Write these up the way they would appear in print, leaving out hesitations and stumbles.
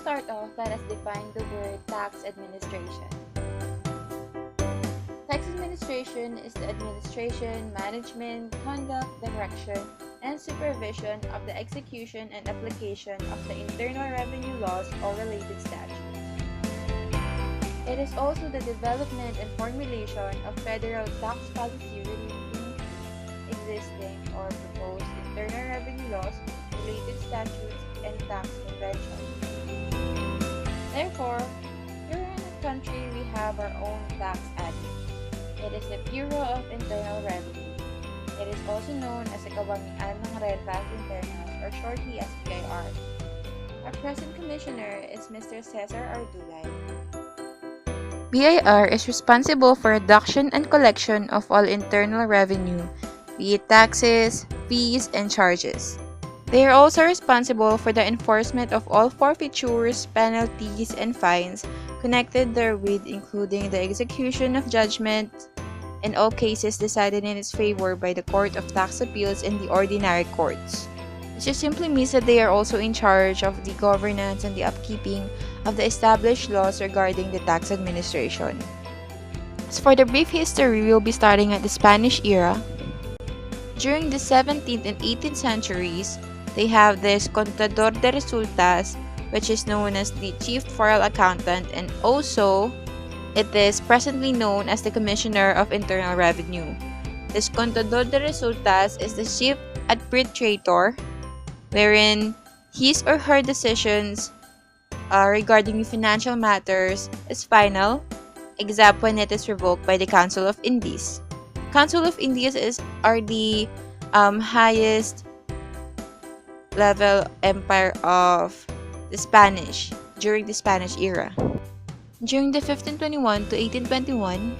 start off, let us define the word tax administration. Tax administration is the administration, management, conduct, direction, and supervision of the execution and application of the internal revenue laws or related statutes. It is also the development and formulation of federal tax policy relating to existing or proposed internal revenue laws, related statutes, and tax conventions. Therefore, here in the country, we have our own tax admin. It is the Bureau of Internal Revenue. It is also known as the Kawangian ng Rentas Internas or shortly as BIR. Our present commissioner is Mr. Cesar Ardulay. BIR is responsible for reduction and collection of all internal revenue, be it taxes, fees, and charges. They are also responsible for the enforcement of all forfeitures, penalties, and fines connected therewith, including the execution of judgment in all cases decided in its favor by the Court of Tax Appeals and the ordinary courts. This just simply means that they are also in charge of the governance and the upkeeping of the established laws regarding the tax administration. As for the brief history, we will be starting at the Spanish era. During the 17th and 18th centuries, they have this Contador de Resultas, which is known as the Chief Royal Accountant, and also it is presently known as the Commissioner of Internal Revenue. This Contador de Resultas is the Chief Arbitrator, wherein his or her decisions regarding financial matters is final, except when it is revoked by the Council of Indies. Council of Indies are the highest level empire of the Spanish during the Spanish era. During the 1521 to 1821,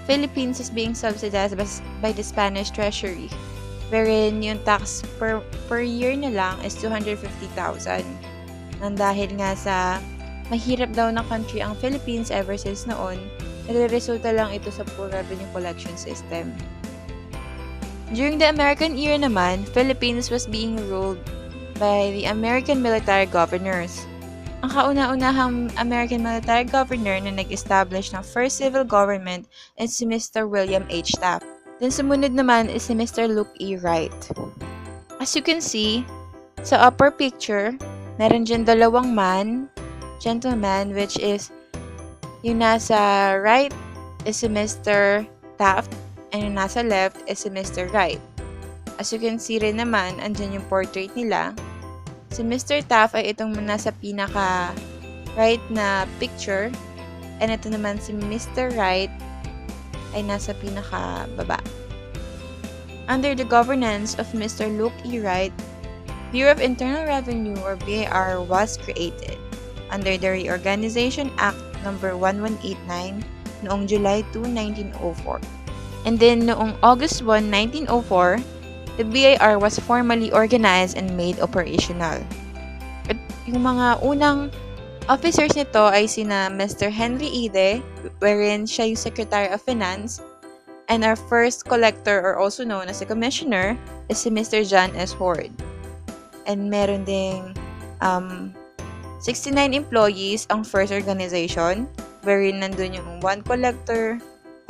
Philippines is being subsidized by the Spanish treasury, wherein yung tax per year na lang is 250,000. Nang dahil nga sa mahirap daw na country ang Philippines ever since noon, nagresulta lang ito sa poor revenue collection system. During the American era naman, Philippines was being ruled by the American military governors. Ang kauna-unahang American military governor na nag-establish ng first civil government is si Mr. William H. Taft. Then sumunod naman is si Mr. Luke E. Wright. As you can see, sa upper picture, meron dyan dalawang gentleman, which is yung nasa right is si Mr. Taft and yung nasa left is si Mr. Wright. As you can see rin naman, andyan yung portrait nila. Si Mr. Taft ay itong nasa pinaka right na picture, and ito naman si Mr. Wright ay nasa pinaka baba. Under the governance of Mr. Luke E. Wright, Bureau of Internal Revenue or BIR was created under the Reorganization Act No. 1189 noong July 2, 1904. And then noong August 1, 1904, the BIR was formally organized and made operational. At yung mga unang officers nito ay sina Mr. Henry Ide, wherein siya yung Secretary of Finance, and our first collector or also known as the Commissioner is si Mr. John S. Hord. And meron ding 69 employees ang first organization, wherein nandun yung 1 collector,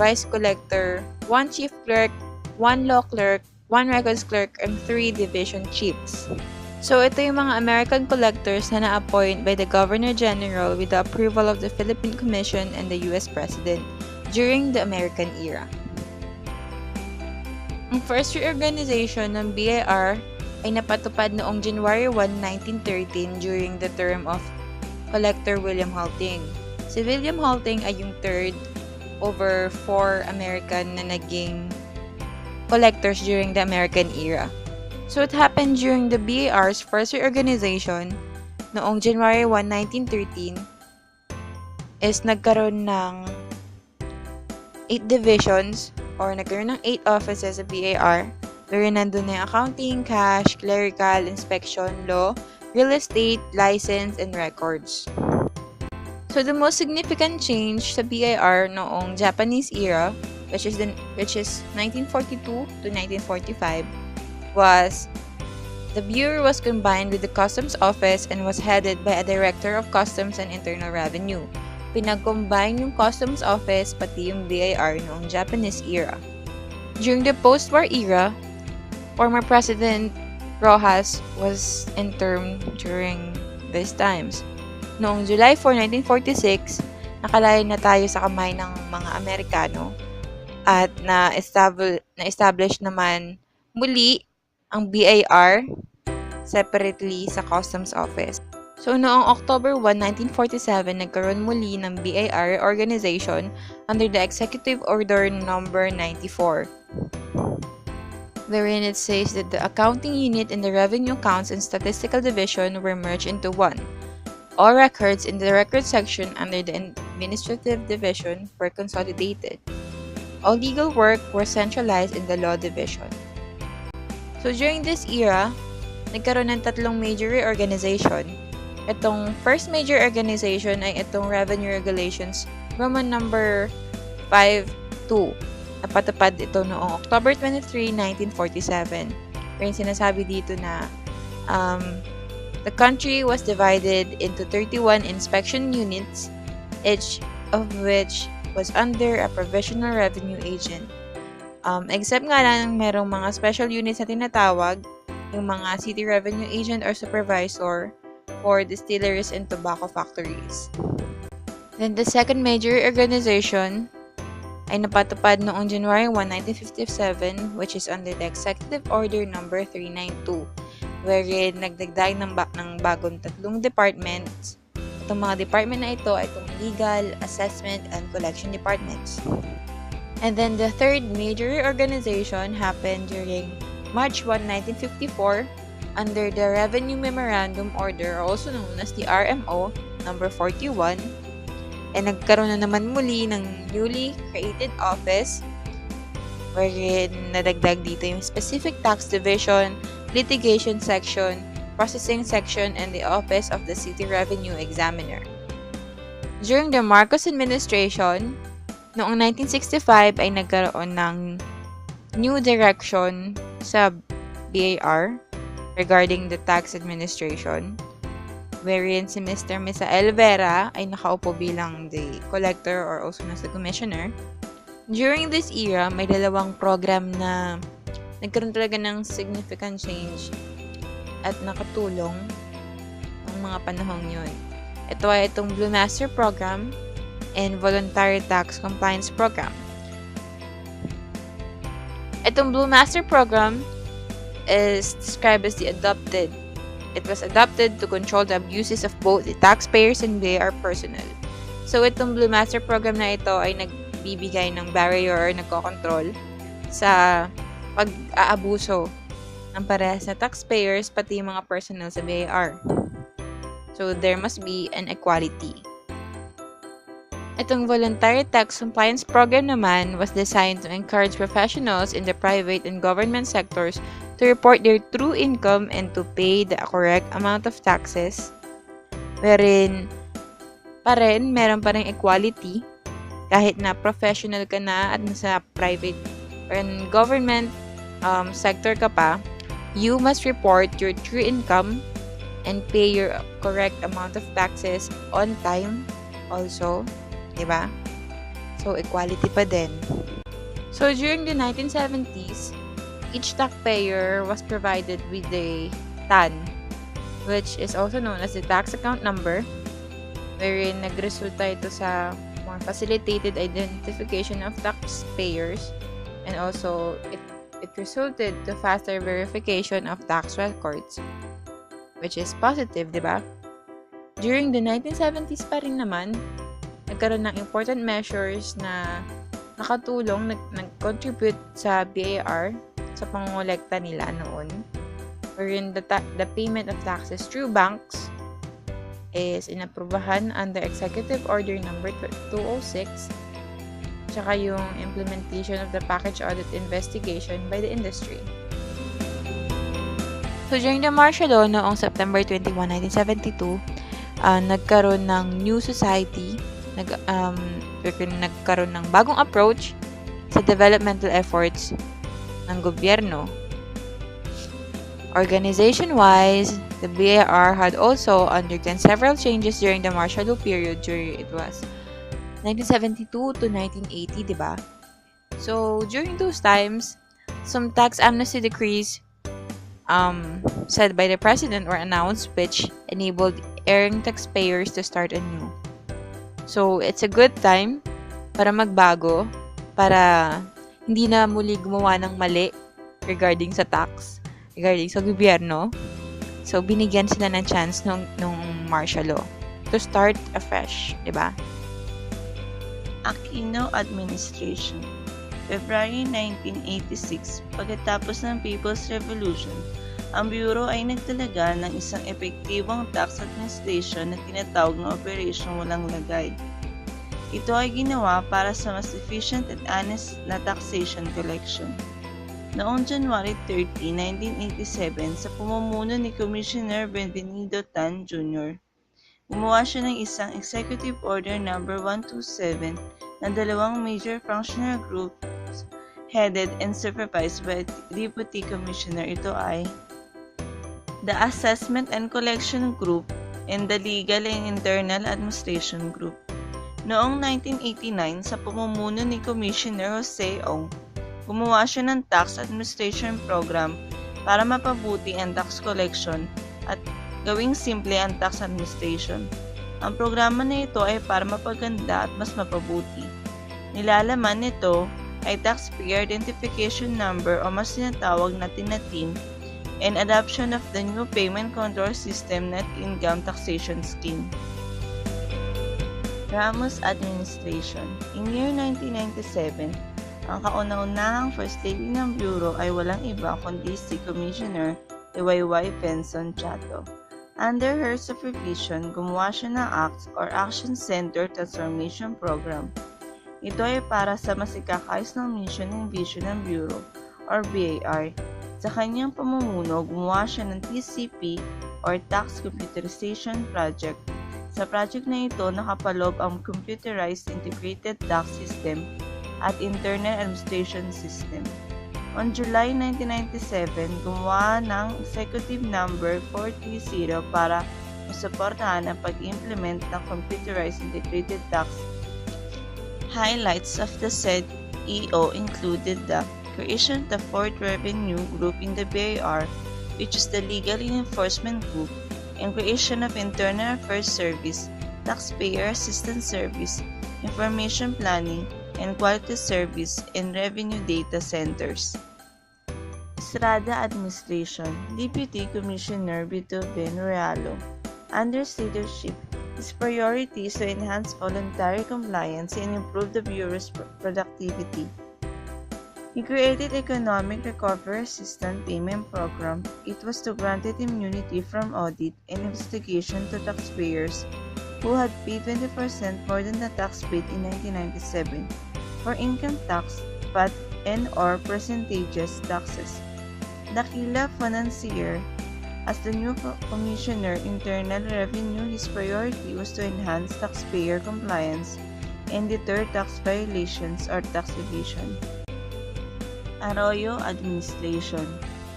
vice collector, 1 chief clerk, 1 law clerk, 1 records clerk, and 3 division chiefs. So, ito yung mga American collectors na na-appoint by the Governor General with the approval of the Philippine Commission and the U.S. President during the American era. Ang first reorganization ng BIR ay napatupad noong January 1, 1913 during the term of Collector William Halting. Si William Halting ay yung third over 4 American na naging collectors during the American era. So it happened during the BIR's first reorganization noong January 1, 1913 is nagkaroon ng 8 divisions or nagkaroon ng 8 offices sa BIR wherein nandun na yung accounting, cash, clerical, inspection, law, real estate, license, and records. So the most significant change sa BIR noong Japanese era, which is 1942 to 1945, was The Bureau was combined with the Customs Office and was headed by a Director of Customs and Internal Revenue. Pinag-combine yung Customs Office pati yung BIR noong Japanese era. During the post-war era, former President Rojas was interim during these times. Noong July 4, 1946, nakalayo na tayo sa kamay ng mga Amerikano at na-establish naman muli ang BIR separately sa Customs Office. So noong October 1, 1947, nagkaroon muli ng BIR organization under the Executive Order Number 94. Therein it says that the accounting unit and the revenue accounts and statistical division were merged into one. All records in the record section under the administrative division were consolidated. All legal work were centralized in the law division. So during this era, nagkaroon ng tatlong major reorganization. Itong first major organization ay itong Revenue Regulations Roman number 5-2. Napatupad ito noong October 23, 1947. Wherein sinasabi dito na the country was divided into 31 inspection units, each of which was under a provisional revenue agent. Except nga lang merong mga special units na tinatawag, yung mga city revenue agent or supervisor for distilleries and tobacco factories. Then the second major organization ay napatupad noong January 1, 1957, which is under the Executive Order Number 392, wherein nagdagdag ng bagong tatlong departments. Itong mga department na ito ay itong legal, assessment, and collection departments. And then the third major reorganization happened during March 1, 1954, under the Revenue Memorandum Order, also known as the RMO number 41, ay nagkaroon na naman muli ng newly created office wherein nadagdag dito yung Specific Tax Division, Litigation Section, Processing Section, and the Office of the City Revenue Examiner. During the Marcos administration, noong 1965 ay nagkaroon ng new direction sa BIR regarding the tax administration, wherein si Mr. Misael Vera ay nakaupo bilang the collector or also known as the commissioner. During this era, may dalawang program na nagkaroon talaga ng significant change at nakatulong ang mga panahong yun. Ito ay itong Blue Master Program and Voluntary Tax Compliance Program. Itong Blue Master Program is described as It was adopted to control the abuses of both the taxpayers and BIR personnel. So, itong Blue Master Program na ito ay nagbibigay ng barrier or nagkocontrol sa pag-aabuso ng parehas na taxpayers pati mga personnel sa BIR. So, there must be an equality. Itong Voluntary Tax Compliance Program naman was designed to encourage professionals in the private and government sectors to report their true income and to pay the correct amount of taxes, wherein meron pa rin equality kahit na professional ka na at nasa private or government sector ka pa, you must report your true income and pay your correct amount of taxes on time also, diba? So, equality pa din. So, during the 1970s, each taxpayer was provided with a TAN, which is also known as the tax account number, wherein nagresulta ito sa more facilitated identification of taxpayers, and also it resulted to faster verification of tax records, which is positive, diba? During the 1970s pa rin naman, nagkaroon ng important measures na nakatulong, nag-contribute sa BIR sa pangongolekta nila noon, wherein the payment of taxes through banks is inaprubahan under Executive Order Number 206, tsaka yung implementation of the package audit investigation by the industry. So, during the martial law noong September 21, 1972, nagkaroon ng new society, nagkaroon ng bagong approach sa developmental efforts ng gobyerno. Organization-wise, the BIR had also undergone several changes during the martial law period during it was 1972 to 1980, di ba? So, during those times, some tax amnesty decrees said by the president were announced which enabled erring taxpayers to start anew. So, it's a good time para magbago, para hindi na muli gumawa ng mali regarding sa tax, regarding sa gobyerno. So, binigyan sila ng chance nung martial law to start afresh, di ba? Aquino Administration. February 1986, pagkatapos ng People's Revolution, ang Bureau ay nagtalaga ng isang epektibong tax administration na tinatawag na Operation Walang Lagay. Ito ay ginawa para sa mas efficient and honest na taxation collection. Noong January 30, 1987, sa pamumuno ni Commissioner Benvenido Tan Jr., gumawa siya ng isang Executive Order No. 127 na dalawang major functional groups headed and supervised by Deputy Commissioner. Ito ay the Assessment and Collection Group and the Legal and Internal Administration Group. Noong 1989, sa pamumuno ni Commissioner Jose Ong, gumawa siya ng Tax Administration Program para mapabuti ang tax collection at gawing simple ang tax administration. Ang programa na ito ay para mapaganda at mas mapabuti. Nilalaman nito ay Taxpayer Identification Number o mas tinatawag natin na TIN and adoption of the new Payment Control System Net Income Taxation Scheme. Ramos Administration. In year 1997, ang kauna-unahang First Lady ng Bureau ay walang iba kundi si Commissioner Y. Benson Chato. Under her supervision, gumawa siya ng ACTS or Action Center Transformation Program. Ito ay para sa mas ikakayos ng mission and vision ng Bureau or BIR. Sa kanyang pamumuno, gumawa siya ng TCP or Tax Computerization Project. Sa project na ito, nakapaloob ang Computerized Integrated Tax System at Internal Administration System. On July 1997, gumawa ng Executive Number 430 para masuportahan ang pag-implement ng Computerized Integrated Tax. Highlights of the said EO included the creation of the 4th Revenue Group in the BIR, which is the Legal Enforcement Group, and creation of Internal Affairs Service, Taxpayer Assistance Service, Information Planning, and Quality Service and Revenue Data Centers. Estrada Administration, Deputy Commissioner Vito Ben Realo. Under his leadership, his priority is to enhance voluntary compliance and improve the Bureau's productivity. He created Economic Recovery Assistance Payment Program. It was to grant immunity from audit and investigation to taxpayers who had paid 20% more than the tax paid in 1997 for income tax, VAT, and/or percentages taxes. Dakila Financier, as the new Commissioner Internal Revenue, his priority was to enhance taxpayer compliance and deter tax violations or tax evasion. Arroyo Administration,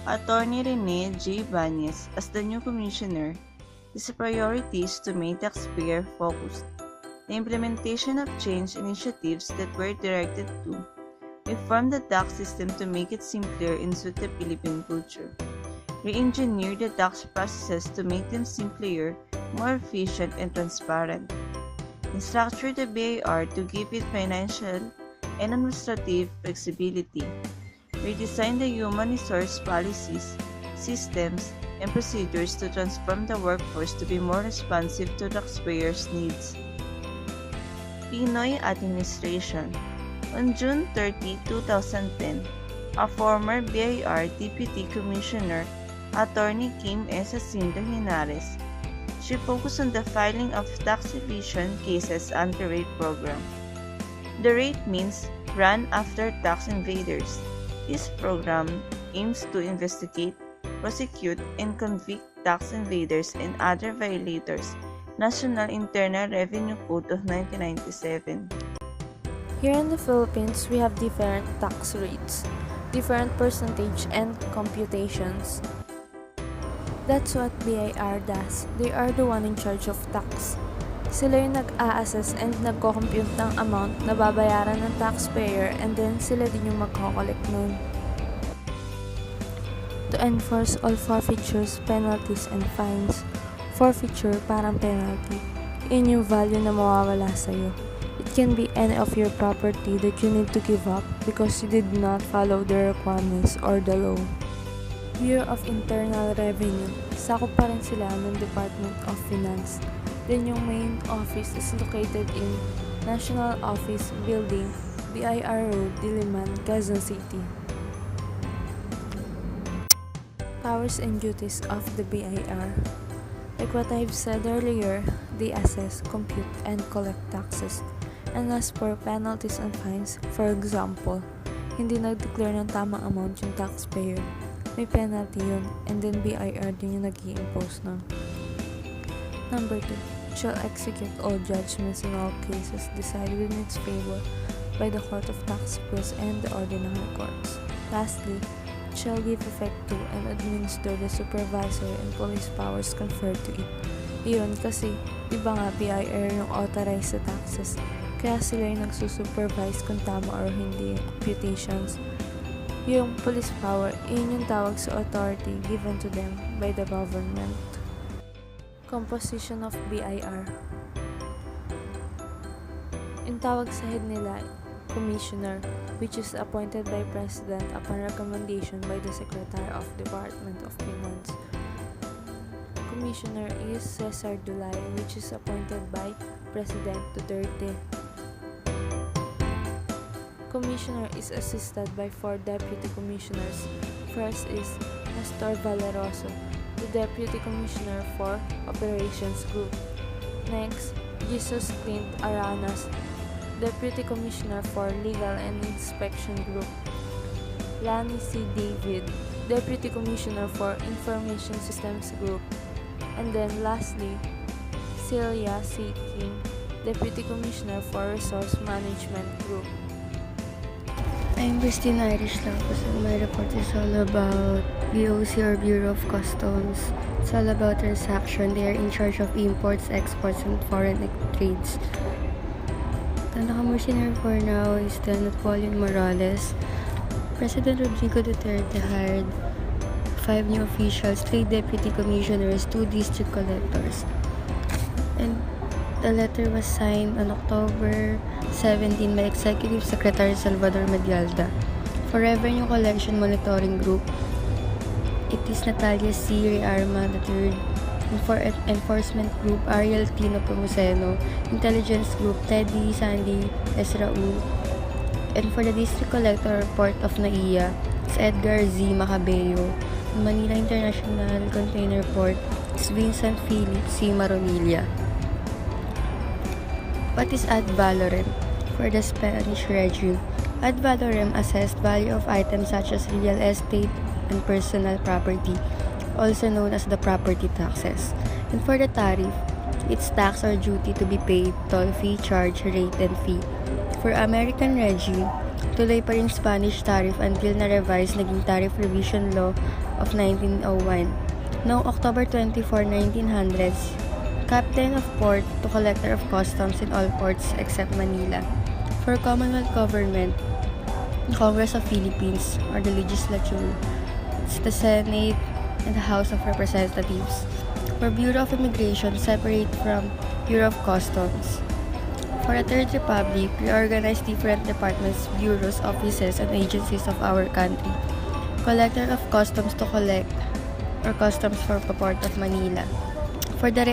Attorney Rene J. Bañez, as the new Commissioner, his priority is to make taxpayer-focused. The implementation of change initiatives that were directed to reform the tax system to make it simpler and suit the Philippine culture. Re-engineer the tax processes to make them simpler, more efficient, and transparent. And structure the BIR to give it financial and administrative flexibility. Redesign the human resource policies, systems, and procedures to transform the workforce to be more responsive to taxpayers' needs. Pinoy Administration. On June 30, 2010, a former BIR Deputy Commissioner, Attorney Kim S. Jacinto Henares, she focused on the filing of tax evasion cases under RATE program. The RATE means Run After Tax Invaders. This program aims to investigate, prosecute, and convict tax invaders and other violators. National Internal Revenue Code of 1997. Here in the Philippines, we have different tax rates, different percentage and computations. That's what BIR does. They are the one in charge of tax. Sila yung nag-a-assess and nagko-compute ng amount na babayaran ng taxpayer and then sila din yung magko-collect nun. To enforce all forfeitures, penalties, and fines. Forfeiture, parang penalty. Yun yung value na mawawala sa'yo. It can be any of your property that you need to give up because you did not follow the requirements or the law. Bureau of Internal Revenue. Sakop pa rin sila ng Department of Finance. Then yung main office is located in National Office Building, BIR Road, Diliman, Quezon City. Powers and duties of the BIR. Like what I've said earlier, they assess, compute, and collect taxes. And as for penalties and fines, for example, hindi nag-declare ng tamang amount yung taxpayer, may penalty yun, and then BIR din yung nag-i-impose nun. Number 2, it shall execute all judgments in all cases decided in its favor by the Court of Tax Appeals and the ordinary courts. Lastly, it shall give effect to and administer the supervisory and police powers conferred to it. Iyon kasi, di ba nga BIR yung authorized sa taxes, kaya sila yung nagsusupervise kung tama or hindi yung computations. Yung police power, yun yung tawag sa authority given to them by the government. Composition of BIR. Yung tawag sa head nila, Commissioner, which is appointed by President upon recommendation by the Secretary of Department of Finance. Commissioner is Cesar Dulay, which is appointed by President Duterte. Commissioner is assisted by 4 Deputy Commissioners. First is Nestor Valeroso, the Deputy Commissioner for Operations Group. Next, Jesus Clint Aranas, Deputy Commissioner for Legal and Inspection Group. Lani C. David, Deputy Commissioner for Information Systems Group. And then lastly, Celia C. King, Deputy Commissioner for Resource Management Group. I'm Christine Irish Lapus and my report is all about BOC or Bureau of Customs. It's all about transaction. They are in charge of imports, exports, and foreign trades. The commissioner for now is the Napoleon Morales. President Rodrigo Duterte hired 5 new officials, 3 deputy commissioners, 2 district collectors. And the letter was signed on October 17 by Executive Secretary Salvador Medialda. For Revenue Collection Monitoring Group, it is Natalia C. Rearma III. For Enforcement Group, Ariel Tino Pomuceno. Intelligence Group, Teddy Sandy Esraul. And for the District Collector Port of NAIA, it's Edgar Z. Macabeo. Manila International Container Port, it's Vincent Philip C. Maronilla. What is ad valorem? For the Spanish regime, ad valorem assessed value of items such as real estate and personal property, also known as the property taxes. And for the tariff, it's tax or duty to be paid, toll fee, charge, rate, and fee. For American regime, tuloy pa rin Spanish tariff until na-revise naging Tariff Revision Law of 1901. Noong October 24, 1900s, Captain of Port to Collector of Customs in all ports except Manila. For Commonwealth Government, Congress of Philippines, or the Legislature, it's the Senate and the House of Representatives. For Bureau of Immigration, separate from Bureau of Customs. For a Third Republic, we organize different departments, bureaus, offices, and agencies of our country. Collector of Customs to collect, or Customs for the Port of Manila. For the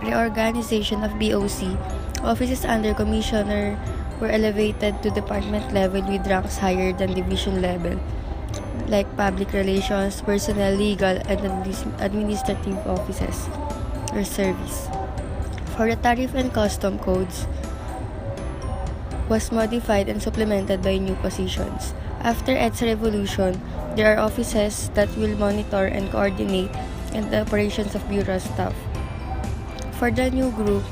reorganization of BOC, offices under Commissioner were elevated to department level with ranks higher than division level, like public relations, personnel, legal, and administrative offices or service. For the tariff and custom codes, was modified and supplemented by new positions. After EDSA revolution, there are offices that will monitor and coordinate and the operations of bureau staff. For the new group,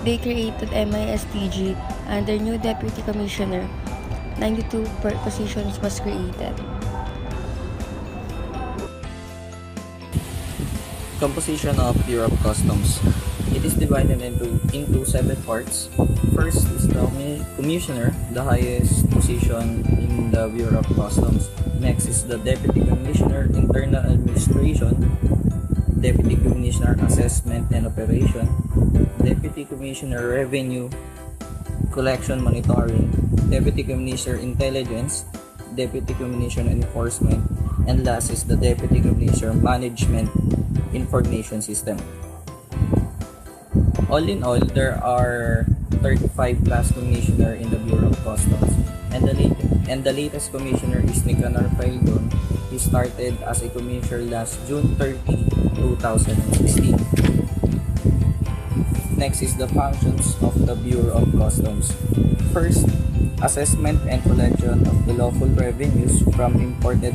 they created MISTG under new deputy commissioner. 92 positions was created. Composition of Bureau of Customs. It is divided into 7 parts. First is the Commissioner, the highest position in the Bureau of Customs. Next is the Deputy Commissioner, Internal Administration, Deputy Commissioner, Assessment and Operation, Deputy Commissioner, Revenue, Collection Monitoring, Deputy Commissioner, Intelligence, Deputy Commissioner, Enforcement, and last is the Deputy Commissioner, Management Information System. All in all, there are 35 plus commissioner in the Bureau of Customs, and the latest commissioner is Nicanor Faildon. He started as a commissioner last June 30, 2016. Next is the functions of the Bureau of Customs. First, assessment and collection of the lawful revenues from imported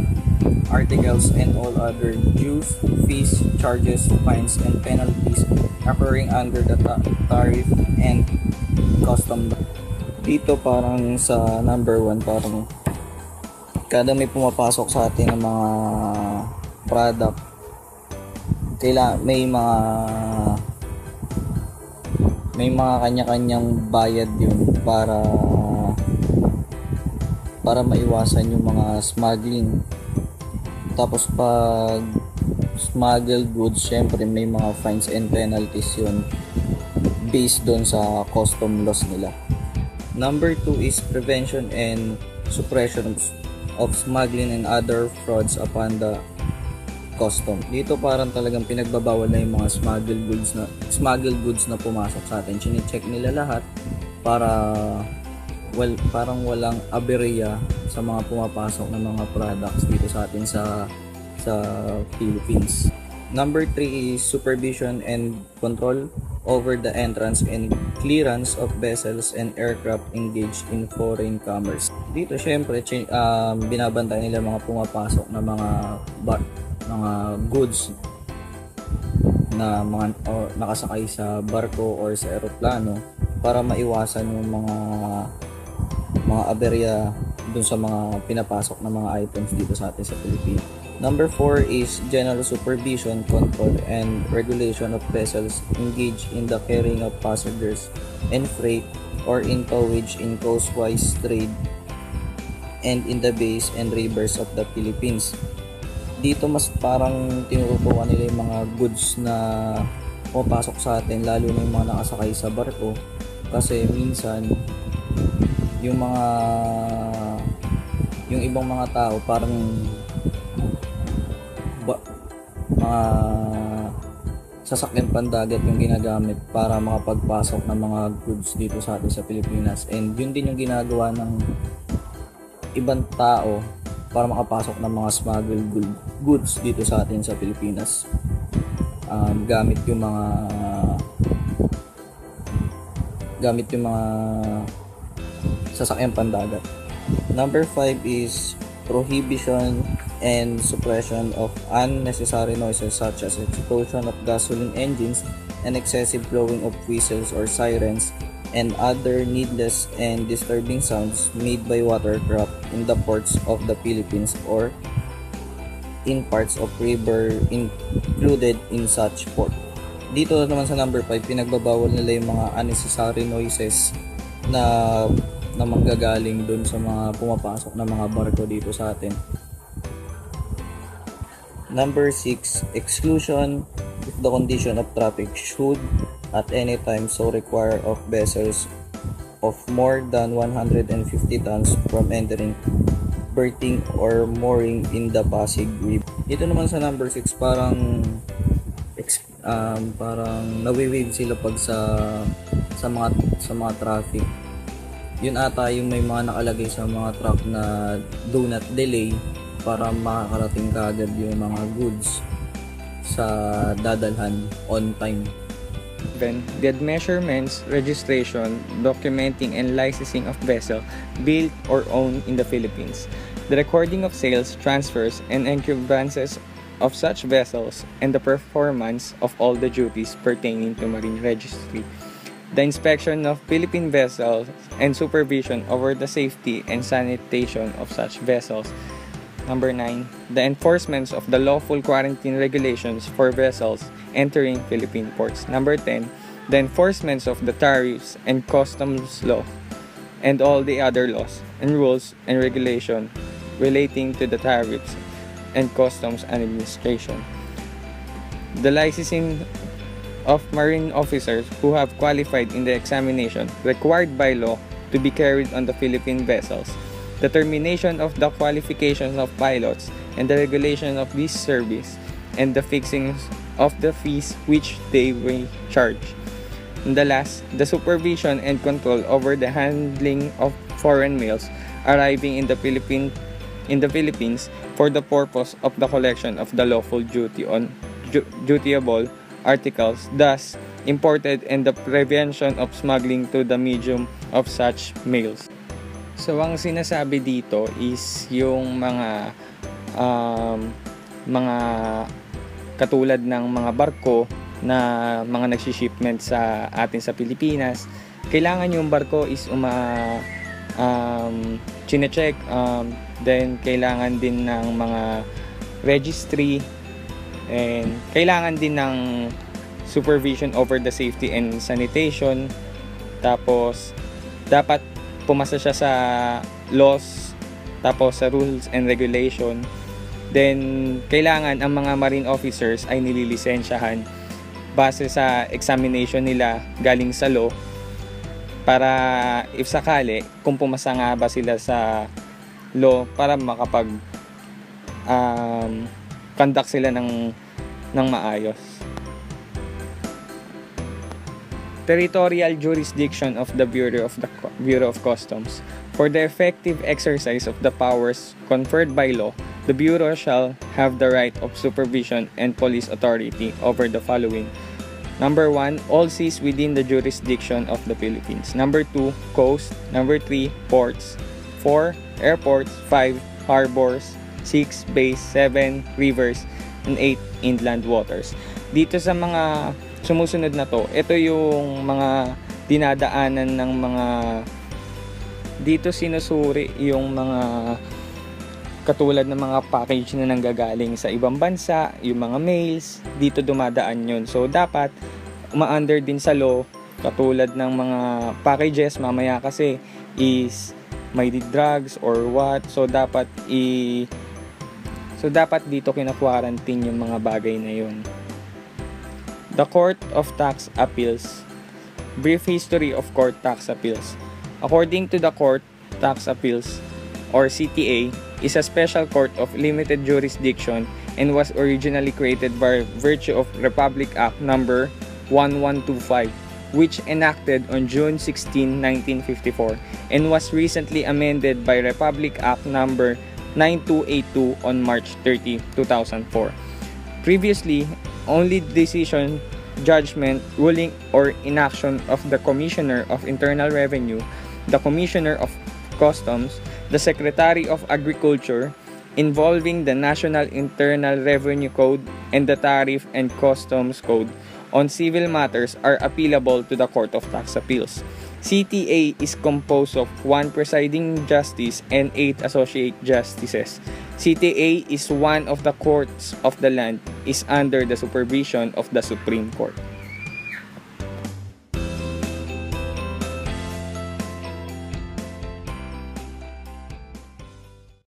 articles and all other dues, fees, charges, fines, and penalties occurring under the tariff and custom. Dito parang sa number 1, parang kada may pumapasok sa atin ng mga product, may mga kanya-kanyang bayad yun para maiwasan yung mga smuggling. Tapos pag smuggled goods, syempre may mga fines and penalties yun based doon sa custom laws nila. Number 2 is prevention and suppression of smuggling and other frauds upon the custom. Dito parang talagang pinagbabawal na yung mga smuggled goods na pumasok sa atin. Chine-check nila lahat para parang walang aberya sa mga pumapasok na mga products dito sa atin sa Philippines. Number 3 is supervision and control over the entrance and clearance of vessels and aircraft engaged in foreign commerce. Dito syempre binabantay nila mga pumapasok na mga goods na nakasakay sa barko or sa eroplano para maiwasan yung mga aberya dun sa mga pinapasok na mga items dito sa atin sa Pilipinas. Number 4 is general supervision, control, and regulation of vessels engaged in the carrying of passengers and freight or in towage in coastwise trade and in the bays and rivers of the Philippines. Dito mas parang tinututukan nila yung mga goods na pumapasok sa atin, lalo na yung mga nakasakay sa barko, kasi minsan yung ibang mga tao parang mga sasakyan pandagat yung ginagamit para makapagpasok ng mga goods dito sa atin sa Pilipinas, and yun din yung ginagawa ng ibang tao para makapasok ng mga smuggled goods dito sa atin sa Pilipinas, gamit yung mga sasakyan pandagat. Number 5 is prohibition and suppression of unnecessary noises such as explosion of gasoline engines and excessive blowing of whistles or sirens and other needless and disturbing sounds made by watercraft in the ports of the Philippines or in parts of river included in such port. Dito naman sa number 5, pinagbabawal nila yung mga unnecessary noises na manggagaling dun sa mga pumapasok na mga barko dito sa atin. Number 6, exclusion if the condition of traffic should at any time so require of vessels of more than 150 tons from entering, berthing, or mooring in the Pasig River. Dito naman sa number 6, parang nawi-wave sila pag sa mga traffic. Yun ata yung may mga nakalagay sa mga truck na do not delay para makakarating kaagad yung mga goods sa dadalhan on time. The measurements, registration, documenting, and licensing of vessel built or owned in the Philippines. The recording of sales, transfers, and encumbrances of such vessels, and the performance of all the duties pertaining to marine registry. The inspection of Philippine vessels and supervision over the safety and sanitation of such vessels. Number 9, the enforcement of the lawful quarantine regulations for vessels entering Philippine ports. Number 10, the enforcement of the tariffs and customs law and all the other laws and rules and regulation relating to the tariffs and customs administration. The licensing of marine officers who have qualified in the examination required by law to be carried on the Philippine vessels, the termination of the qualifications of pilots and the regulation of this service, and the fixing of the fees which they may charge. And the last, the supervision and control over the handling of foreign mails arriving in the Philippines for the purpose of the collection of the lawful dutyable articles thus imported and the prevention of smuggling to the medium of such mails. So ang sinasabi dito is yung mga katulad ng mga barko na mga nagsishipment sa atin sa Pilipinas, kailangan yung barko is chine-check, then kailangan din ng mga registry, and kailangan din ng supervision over the safety and sanitation. Tapos dapat pumasa siya sa laws, tapos sa rules and regulation. Then kailangan ang mga marine officers ay nililisensyahan base sa examination nila galing sa law, para if sakali kung pumasa nga ba sila sa law para makapag conduct sila ng maayos. Territorial jurisdiction of the Bureau of Customs. For the effective exercise of the powers conferred by law, the Bureau shall have the right of supervision and police authority over the following. Number 1, all seas within the jurisdiction of the Philippines. Number 2, coast. Number 3, ports. 4, airports. 5, harbors. 6, bays. 7, rivers. And 8, inland waters. Dito sa mga sumusunod na to, ito yung mga dinadaanan ng mga, dito sinusuri yung mga katulad ng mga package na nanggagaling sa ibang bansa, yung mga mails, dito dumadaan yun. So dapat uma-under din sa law, katulad ng mga packages mamaya kasi is may drugs or what. So dapat dito kina-quarantine yung mga bagay na yun. The Court of Tax Appeals. Brief history of Court Tax Appeals. According to the Court Tax Appeals, or CTA, is a special court of limited jurisdiction and was originally created by virtue of Republic Act number 1125, which enacted on June 16, 1954, and was recently amended by Republic Act number 9282 on March 30, 2004. Previously, only decision, judgment, ruling, or inaction of the Commissioner of Internal Revenue, the Commissioner of Customs, the Secretary of Agriculture, involving the National Internal Revenue Code and the Tariff and Customs Code on civil matters are appealable to the Court of Tax Appeals. CTA is composed of 1 presiding justice and 8 associate justices. CTA is one of the courts of the land, is under the supervision of the Supreme Court.